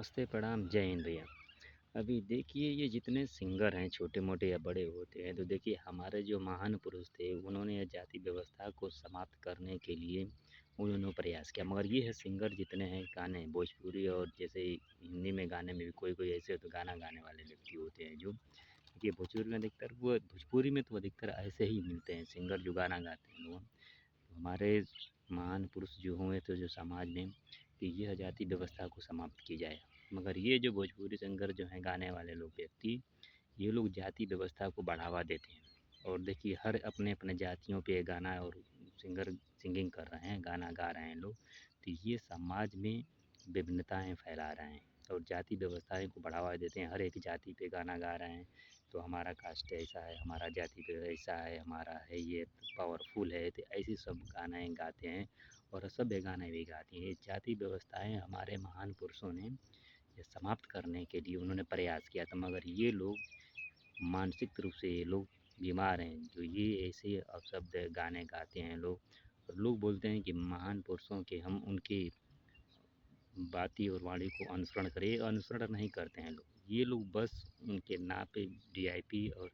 नमस्ते, प्रणाम, जय हिंद भैया। अभी देखिए ये जितने सिंगर हैं छोटे-मोटे या बड़े होते हैं तो देखिए हमारे जो महान पुरुष थे उन्होंने ये जाति व्यवस्था को समाप्त करने के लिए उन्होंने प्रयास किया। मगर ये है सिंगर जितने हैं गाने भोजपुरी और जैसे हिंदी में गाने में भी कोई-कोई ऐसे तो गाना गाने वाले व्यक्ति होते हैं जो देखिए भोजपुरी में तो अधिकतर ऐसे ही मिलते हैं सिंगर जो गाना गाते हैं लोग। हमारे महान पुरुष जो हुए थे जो समाज में कि यह जाति व्यवस्था को समाप्त की जाए। मगर ये जो भोजपुरी सिंगर जो हैं गाने वाले लोग व्यक्ति, ये लोग जाति व्यवस्था को बढ़ावा देते हैं। और देखिए हर अपने-अपने जातियों पे गाना और सिंगिंग कर रहे हैं, गाना गा रहे हैं लोग। तो ये समाज में विभिन्नताएँ फैला रहे हैं और जाति व्यवस्थाएँ को बढ़ावा देते हैं। हर एक जाति पे गाना गा रहे हैं, तो हमारा कास्ट ऐसा है, हमारा जाति पे ऐसा है, हमारा है ये पावरफुल है, तो ऐसी सब गाने गाते हैं और असभ्य गाने भी गाती हैं। ये जाति व्यवस्थाएँ हमारे महान पुरुषों ने ये समाप्त करने के लिए उन्होंने प्रयास किया था, मगर ये लोग मानसिक रूप से ये लोग बीमार हैं, जो ये ऐसे अपशब्द गाने गाते हैं लोग। और लोग बोलते हैं कि महान पुरुषों के हम उनकी बाती और वाणी को अनुसरण करें, ये अनुसरण नहीं करते हैं लोग। ये लोग बस उनके नाम पे टीआरपी और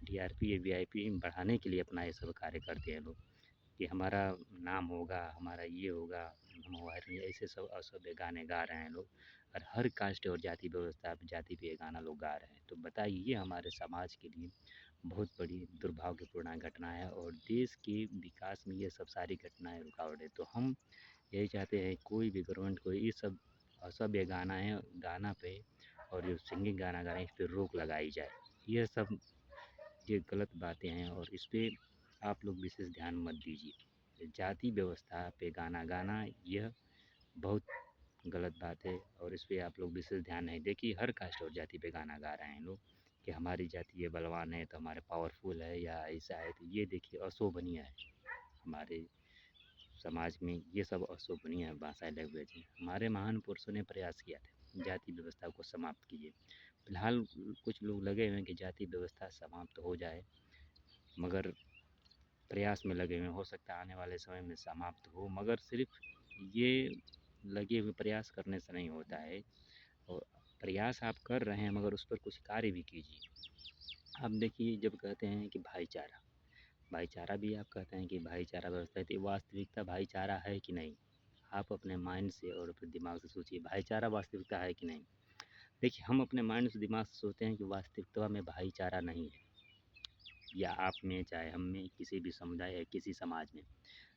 टीआरपी या वीआईपी बढ़ाने के लिए अपना ये सब कार्य करते हैं लोग, कि हमारा नाम होगा, हमारा ये होगा, हम वायरल ऐसे सब असभ्य गाने गा रहे हैं लोग। और हर कास्ट और जाति पे ये गाना लोग गा रहे हैं। तो बताइए ये हमारे समाज के लिए बहुत बड़ी दुर्भाग्यपूर्ण घटना है और देश के विकास में ये सब सारी घटनाएँ रुकावट है। तो हम यही चाहते हैं कोई भी गवर्नमेंट को ये सब असभ्य गाना पे और जो सिंगिंग गाना गा रहे हैं इस पे रोक लगाई जाए। ये सब ये गलत बातें हैं और इस पे आप लोग विशेष ध्यान मत दीजिए। जाति व्यवस्था पे गाना गाना यह बहुत गलत बात है और इस पे आप लोग विशेष ध्यान नहीं देखिए हर कास्ट और जाति पे गाना गा रहे हैं लोग कि हमारी जाति ये बलवान है तो हमारे पावरफुल है या ऐसा है, तो ये देखिए अशोभनीय है। हमारे समाज में ये सब अशोभनीय भाषा लैंग्वेज है। हमारे महान पुरुषों ने प्रयास किया था जाति व्यवस्था को समाप्त कीजिए। फिलहाल कुछ लोग लगे हुए हैं कि जाति व्यवस्था समाप्त हो जाए, मगर प्रयास में लगे हुए हैं। हो सकता है आने वाले समय में समाप्त हो, मगर सिर्फ ये लगे हुए प्रयास करने से नहीं होता है। और प्रयास आप कर रहे हैं मगर उस पर कुछ कार्य भी कीजिए। आप देखिए जब कहते हैं कि भाईचारा, भाईचारा भी आप कहते हैं कि भाईचारा व्यवस्था है, तो ये वास्तविकता भाईचारा है कि नहीं? आप अपने माइंड से और अपने दिमाग से सोचिए भाईचारा वास्तविकता है कि नहीं? देखिए हम अपने माइंड से दिमाग से सोचते हैं कि वास्तविकता में भाईचारा नहीं है, या आप में चाहे हम में किसी भी समुदाय या किसी समाज में।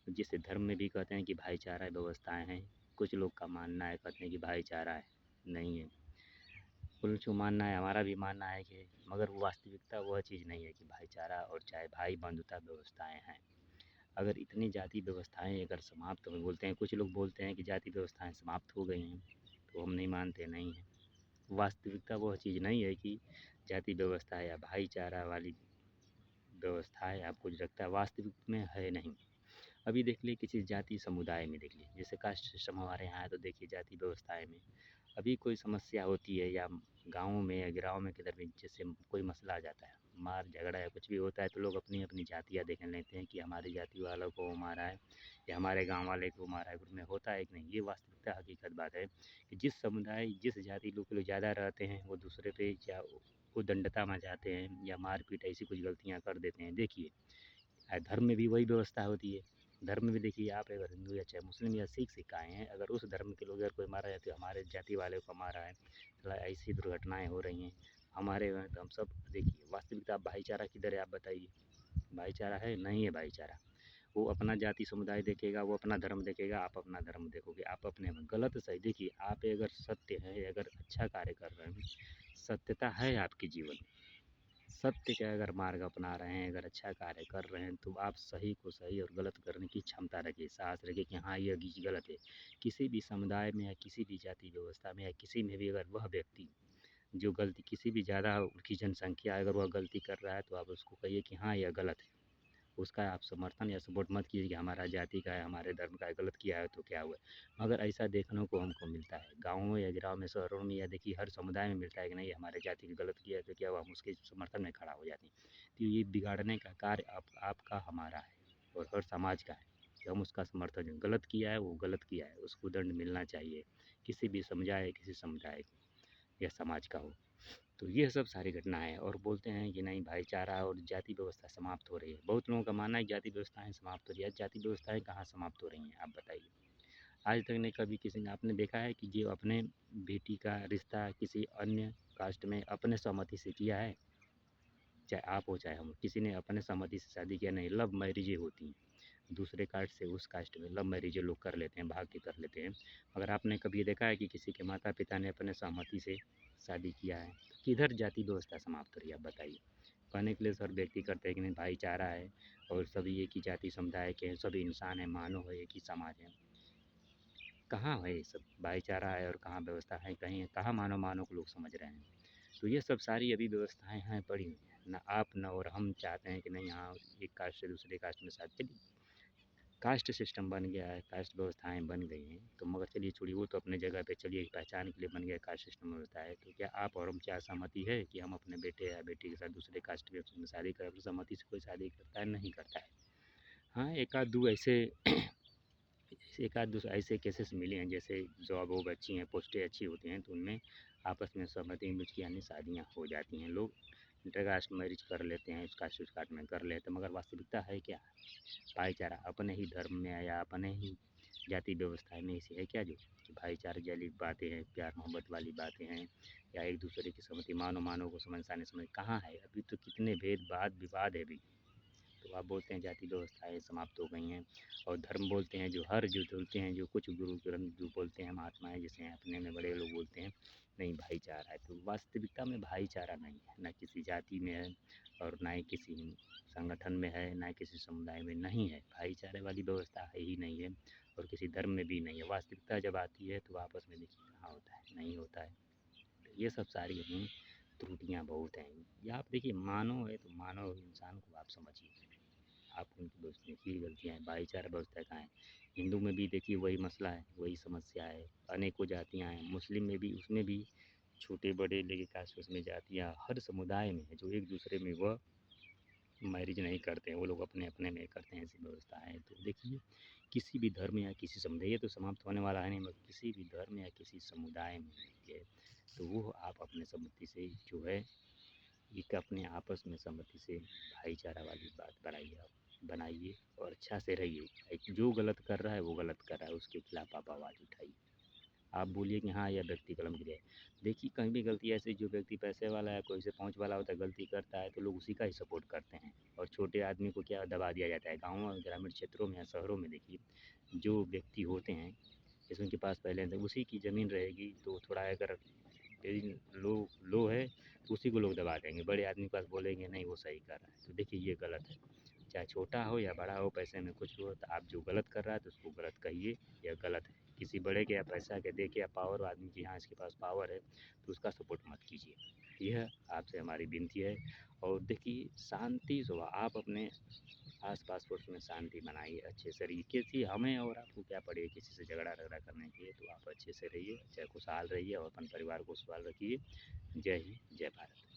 जिसे धर्म में भी कहते हैं कि भाईचारा व्यवस्थाएँ हैं, कुछ लोग का मानना है कहते हैं कि भाईचारा है, नहीं है। कुछ मानना है, हमारा भी मानना है कि मगर वो वास्तविकता वह चीज़ नहीं है कि भाईचारा और चाहे भाई बंधुता व्यवस्थाएँ हैं। अगर इतनी जाति व्यवस्थाएँ अगर समाप्त हो बोलते हैं कुछ लोग बोलते हैं कि जाति व्यवस्थाएँ समाप्त हो गई हैं, तो हम नहीं मानते, नहीं है। वास्तविकता वह चीज़ नहीं है कि जाति व्यवस्था या भाईचारा वाली व्यवस्थाएँ आपको जो लगता है वास्तविक में है नहीं। अभी देख लीजिए किसी जाति समुदाय में देख लीजिए, जैसे कास्ट सिस्टम हमारे यहाँ है तो देखिए जाति व्यवस्थाएँ में अभी कोई समस्या होती है या गाँव में या गिराव में किधर भी जैसे कोई मसला आ जाता है, मार झगड़ा या कुछ भी होता है तो लोग अपनी-अपनी जातियाँ देखने लगते हैं कि हमारी जाति वालों को वो मारा है या हमारे गाँव वाले को मारा है, ग्रुप में होता है कि नहीं? ये वास्तविकता हकीकत बात है कि जिस समुदाय, जिस जाति लोग ज़्यादा रहते हैं वो दूसरे पे या उद्दंडता में जाते हैं या मार-पीट ऐसी कुछ गलतियाँ कर देते हैं। देखिए धर्म में भी वही व्यवस्था होती है। धर्म में भी देखिए आप अगर हिंदू या चाहे मुस्लिम या सिख सिखाए हैं, अगर उस धर्म के लोग अगर कोई मारा जाए तो हमारे जाति वाले को मारा है, थोड़ा ऐसी दुर्घटनाएँ हो रही हैं हमारे यहाँ, तो हम सब देखिए वास्तविकता भाईचारा किधर है आप बताइए? भाईचारा है? नहीं है भाईचारा। वो अपना जाति समुदाय देखेगा, वो अपना धर्म देखेगा, आप अपना धर्म देखोगे, आप अपने में गलत सही देखिए आप अगर सत्य है, अगर अच्छा कार्य कर रहे हैं, सत्यता है आपके जीवन में, सत्य का अगर मार्ग अपना रहे हैं, अगर अच्छा कार्य कर रहे हैं, तो आप सही को सही और गलत करने की क्षमता रखिए, साहस रखिए कि हाँ, ये चीज़ गलत है। किसी भी समुदाय में या किसी भी जाति व्यवस्था में या किसी में भी अगर वह व्यक्ति जो गलती किसी भी ज़्यादा की जनसंख्या अगर वह गलती कर रहा है, तो आप उसको कहिए कि हाँ, यह गलत है। उसका आप समर्थन या सपोर्ट मत कीजिए कि हमारा जाति का है, हमारे धर्म का है, गलत किया है तो क्या हुआ। मगर ऐसा देखने को हमको मिलता है गाँव में या गाँव में, शहरों में या देखिए हर समुदाय में मिलता है कि नहीं हमारे जाति का गलत किया है तो क्या हुआ, हम उसके समर्थन में खड़ा हो जाते हैं। तो ये बिगाड़ने का कार्य आपका हमारा है और हर समाज का है। कि हम उसका समर्थन गलत किया है, वो गलत किया है, उसको दंड मिलना चाहिए, किसी भी किसी समुदाय या समाज का हो। तो ये सब सारी घटनाएँ हैं और बोलते हैं कि नहीं भाईचारा और जाति व्यवस्था समाप्त हो रही है। बहुत लोगों का मानना है कि जाति व्यवस्थाएँ समाप्त हो रही है। जाति व्यवस्थाएँ कहाँ समाप्त हो रही हैं, आप बताइए? आज तक नहीं कभी किसी ने आपने देखा है कि जो अपने बेटी का रिश्ता किसी अन्य कास्ट में अपने सहमति से किया है? चाहे आप हो चाहे हम, किसी ने अपने सहमति से शादी किया नहीं, लव मैरिजें होती हैं। दूसरे कास्ट से उस कास्ट में लव मैरिजें लोग कर लेते हैं, भाग के कर लेते हैं। मगर आपने कभी देखा है कि किसी के माता-पिता ने अपने सहमति से शादी किया है? तो किधर जाति व्यवस्था समाप्त हो रही है, आप बताइए? कहने के लिए सर व्यक्ति करते हैं कि नहीं भाईचारा है और सभी एक ही जाति समुदाय के हैं, सभी इंसान हैं, मानव है, एक ही समाज है। कहाँ है ये सब भाईचारा है और कहाँ व्यवस्था है, कहीं कहाँ मानव को लोग समझ रहे हैं। तो ये सब सारी अभी व्यवस्थाएं हैं पड़ी हुई हैं, ना आप ना और हम चाहते हैं कि नहीं हाँ एक कास्ट से दूसरे कास्ट में शादी। चलिए कास्ट सिस्टम बन गया है, कास्ट व्यवस्थाएं बन गई हैं, तो मगर चलिए छोड़िए वो तो अपने जगह पे, चलिए एक पहचान के लिए बन गया कास्ट सिस्टम व्यवस्था है। तो क्या आप और हम क्या सहमति है कि हम अपने बेटे या बेटी के साथ दूसरे कास्ट में शादी करें? अपनी सहमति से कोई शादी करता है? नहीं करता है। हाँ एक आध दो ऐसे एक आध दो ऐसे केसेस मिले हैं, जैसे जॉब वॉब अच्छी हैं, पोस्टें अच्छी होती हैं, तो उनमें आपस में सहमति मिल के यानी शादियाँ हो जाती हैं। लोग इंटरकास्ट मैरिज कर लेते हैं, उस कास्ट उस कास्ट में कर लेते हैं, मगर वास्तविकता है क्या? भाईचारा अपने ही धर्म में है या अपने ही जाति व्यवस्था में ऐसी है क्या जो कि भाईचारे वाली बातें हैं, प्यार मोहब्बत वाली बातें हैं, या एक दूसरे की सहमति मानव को समझ आने समझ कहाँ है? अभी तो कितने भेदभाव विवाद है अभी। तो आप बोलते हैं जाति व्यवस्थाएँ समाप्त हो गई हैं और धर्म बोलते हैं जो बोलते हैं, जो कुछ गुरु ग्रंथ जो बोलते हैं महात्माएँ जैसे अपने में बड़े लोग बोलते हैं नहीं भाईचारा है। तो वास्तविकता में भाईचारा नहीं है, ना किसी जाति में है और ना ही किसी संगठन में है, ना ही किसी समुदाय में नहीं है। भाईचारे वाली व्यवस्था है ही नहीं है और किसी धर्म में भी नहीं है। वास्तविकता जब आती है तो आपस में देखिए कहाँ होता है, नहीं होता है। तो ये सब सारी हैं त्रुटियाँ बहुत हैं। या आप देखिए मानव है तो मानव इंसान को आप समझिए, आप उनकी देखिए गलतियाँ हैं, भाईचारा व्यवस्था कहाँ है? हिंदू में भी देखिए वही मसला है, वही समस्या है, अनेकों जातियाँ हैं, मुस्लिम में भी उसमें भी छोटे बड़े लेके कास्ट उसमें जातियाँ हर समुदाय में है, जो एक दूसरे में वह मैरिज नहीं करते हैं, वो लोग अपने अपने में करते हैं, ऐसी व्यवस्था है। तो देखिए किसी भी धर्म या किसी समुदाय, ये तो समाप्त होने वाला है नहीं, मगर किसी भी धर्म या किसी समुदाय में देखिए तो वो आप अपने सहमति से जो है एक अपने आपस में सहमति से भाईचारा वाली बात बनाइए, आप बनाइए और अच्छा से रहिए। एक जो गलत कर रहा है वो गलत कर रहा है, उसके खिलाफ आप आवाज़ उठाइए। आप बोलिए कि हाँ यह व्यक्ति कलम गिरा है। देखिए कहीं भी गलती ऐसे जो व्यक्ति पैसे वाला है, कोई से पहुँच वाला होता है, गलती करता है तो लोग उसी का ही सपोर्ट करते हैं और छोटे आदमी को क्या दबा दिया जाता है। गाँव और ग्रामीण क्षेत्रों में या शहरों में देखिए जो व्यक्ति होते हैं जैसे उनके पास पहले से उसी की ज़मीन रहेगी तो थोड़ा अगर यदि लो है तो उसी को लोग दबा देंगे, बड़े आदमी के पास बोलेंगे नहीं वो सही कर रहा है। तो देखिए ये गलत है, चाहे छोटा हो या बड़ा हो, पैसे में कुछ हो, तो आप जो गलत कर रहा है तो उसको गलत कहिए, यह गलत है। किसी बड़े के या पैसा के दे के या पावर आदमी की हाँ इसके पास पावर है तो उसका सपोर्ट मत कीजिए। यह आपसे हमारी विनती है। और देखिए शांति स्वभाव आप अपने आस पास पड़ोस में शांति बनाइए अच्छे से रहिए। किसी हमें और आपको क्या पड़े किसी से झगड़ा रगड़ा करने के लिए, तो आप अच्छे से रहिए, चाहे खुशहाल रहिए और अपन परिवार को खुशहाल रखिए। जय हिंद, जय भारत।